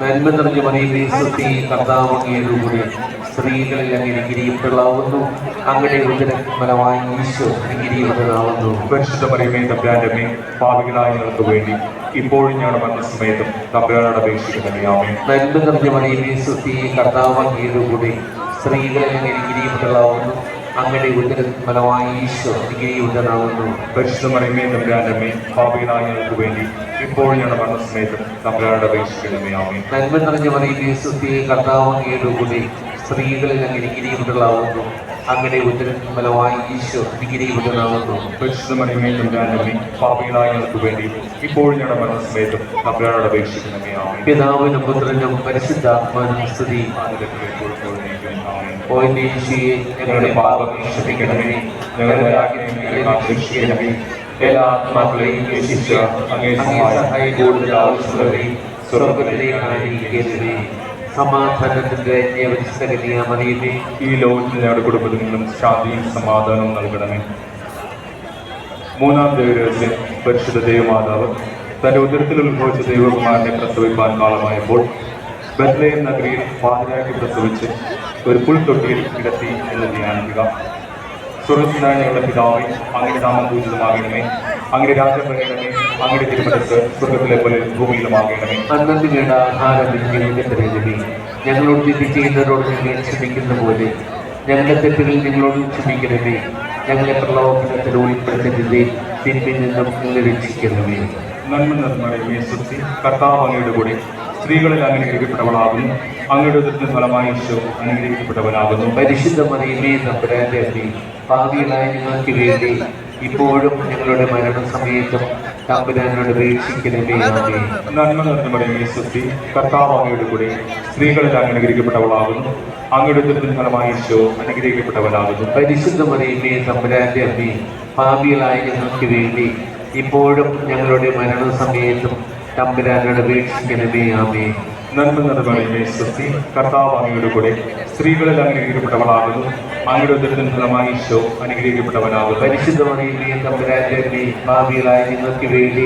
നന്മ നിറഞ്ഞ മറിയമേ സ്വസ്തി, കർത്താവ് അങ്ങയോടുകൂടി സ്ത്രീകളിൽ അങ്ങ് അനുഗ്രഹിക്കപ്പെട്ടവളാകുന്നു. അങ്ങയുടെ ഉദരം ഫലമായി ഈശോ അനുഗ്രഹിക്കപ്പെട്ടവനാകുന്നു. പരിശുദ്ധ മറിയമേ തമ്പുരാന്റെ അമ്മേ, പാപികളായ ഞങ്ങൾക്ക് വേണ്ടി ഇപ്പോഴും ഞങ്ങളുടെ മരണസമയത്തും തമ്പുരാനോട് അപേക്ഷിക്കണമേ. ആമേൻ. നന്മ നിറഞ്ഞ മറിയമേ സ്വസ്തി, കർത്താവ് അങ്ങയോടുകൂടി സ്ത്രീകളിൽ അങ്ങ് അനുഗ്രഹിക്കപ്പെട്ടവളാകുന്നു. അങ്ങയുടെ ഉദരം ഫലമായി ഈശോ അനുഗ്രഹിക്കപ്പെട്ടവനാകുന്നു. പരിശുദ്ധ മറിയമേ തമ്പുരാന്റെ അമ്മേ, പാപികളായ ഞങ്ങൾക്ക് വേണ്ടി ഇപ്പോഴും ഞങ്ങളുടെ മരണസമയത്തും തമ്പുരാനോട് അപേക്ഷിക്കണമേ. ആമേൻ. നന്മ നിറഞ്ഞ മറിയമേ സ്വസ്തി, കർത്താവ് അങ്ങയോടുകൂടി സ്ത്രീകളിൽ അങ്ങ് അനുഗ്രഹിക്കപ്പെട്ടവളാകുന്നു. അങ്ങയുടെ ഉദരം ഫലമായി ഈശോ അനുഗ്രഹിക്കപ്പെട്ടവനാകുന്നു. പരിശുദ്ധ മറിയമേ തമ്പുരാന്റെ അമ്മേ, പാപികളായ ഞങ്ങൾക്ക് വേണ്ടി ഇപ്പോഴും ഞങ്ങളുടെ മരണസമയത്തും തമ്പുരാനോട് അപേക്ഷിക്കണമേ. ആമേൻ. പിതാവിനും പുത്രനും പരിശുദ്ധാത്മാവിനും സ്തുതി. ഞങ്ങളുടെ പാപം ക്ഷമിക്കണമേ, ഞങ്ങളുടെ രക്ഷിക്കണമേ. എല്ലാ ആത്മാക്കളെയും രക്ഷിച്ച് അങ്ങേ സഹായം കൂടുതൽ ആവശ്യമുള്ളവരെയും സ്വർഗ്ഗത്തിലേക്ക് ആനയിക്കരുതേ. സമാധാനത്തിന്റെ മറിയമേ, ഈ ലോകത്തിൽ ഞങ്ങളുടെ കുടുംബത്തിൽ നിന്നും ശാന്തിയും സമാധാനവും നൽകണമേ. മൂന്നാം ദൈവരഹസ്യം, പരിശുദ്ധ ദൈവമാതാവ് തന്റെ ഉദരത്തിൽ ഉത്ഭവിച്ച ദൈവകുമാരനെ പ്രസവിപ്പാൻ കാലമായപ്പോൾ ബത്ലഹേം നഗരിയിൽ പാതിരാക്കി പ്രസവിച്ച് ഒരു പുൽത്തൊട്ടിയിൽ കിടത്തി എന്ന് ധ്യാനിക്കുക. സ്വർഗ്ഗസ്ഥനായ ഞങ്ങളുടെ പിതാവേ, അങ്ങയുടെ നാമം പൂജിതമാകണമേ. അങ്ങയുടെ രാജ്യം വരണമേ. അങ്ങയുടെ തിരുമനസ് സ്വർഗ്ഗത്തിലെ പോലെ ഭൂമിയിലുമാകണമേ. അന്നത്തെ വേണ്ട ആഹാരം തരുന്നമേ. ഞങ്ങളോട് തെറ്റ് ചെയ്യുന്നവരോട് ഞങ്ങൾ ക്ഷമിക്കുന്ന പോലെ ഞങ്ങളുടെ തെറ്റുകൾ ഞങ്ങളോട് ക്ഷമിക്കണമേ. ഞങ്ങളെ പ്രലോഭനത്തിൽ ഉൾപ്പെടുത്തരുതേ, തിന്മയിൽ നിന്നും ഞങ്ങളെ രക്ഷിക്കണമേ. നന്മ നിറഞ്ഞ സ്വസ്തി, കർത്താവ് അങ്ങയുടെ കൂടെ സ്ത്രീകളിൽ അനുഗ്രഹിക്കപ്പെട്ടവളാകുന്നു. അങ്ങയുടെ ഉദരത്തിൻ ഫലമായി ഈശോ അനുഗ്രഹിക്കപ്പെട്ടവനാകുന്നു. പരിശുദ്ധ മറിയമേ തമ്പുരാന്റെ അമ്മേ, പാപികളായ ഞങ്ങൾക്ക് വേണ്ടി ഇപ്പോഴും ഞങ്ങളുടെ മരണസമയത്തും തമ്പുരാനോട് അപേക്ഷിക്കണമേ. ആമേൻ. നന്മ നിറഞ്ഞ മറിയമേ സ്വസ്തി, കർത്താവ് അങ്ങയുടെ കൂടെ സ്ത്രീകളിൽ അനുഗ്രഹിക്കപ്പെട്ടവളാകുന്നു. അങ്ങയുടെ ഉദരത്തിൻ ഫലമായി ഈശോ അനുഗ്രഹിക്കപ്പെട്ടവനാകുന്നു. പരിശുദ്ധ മറിയമേ തമ്പുരാന്റെ അമ്മേ, പാപികളായ ഞങ്ങൾക്ക് വേണ്ടി ഇപ്പോഴും ഞങ്ങളുടെ മരണസമയത്തും തമ്പുരാനോട് അപേക്ഷിക്കണമേ. ആമേൻ. നന്മ നിറഞ്ഞ മറിയമേ സ്വസ്തി, കർത്താവ് അങ്ങയുടെ കൂടെ സ്ത്രീകളിൽ അനുഗ്രഹിക്കപ്പെട്ടവളാകുന്നു. അങ്ങയുടെ ഉദരത്തിൻ ഫലമായി ഈശോ അനുഗ്രഹിക്കപ്പെട്ടവനാകുന്നു. പരിശുദ്ധ മറിയമേ തമ്പുരാന്റെ അമ്മേ, പാപികളായ ഞങ്ങൾക്ക് വേണ്ടി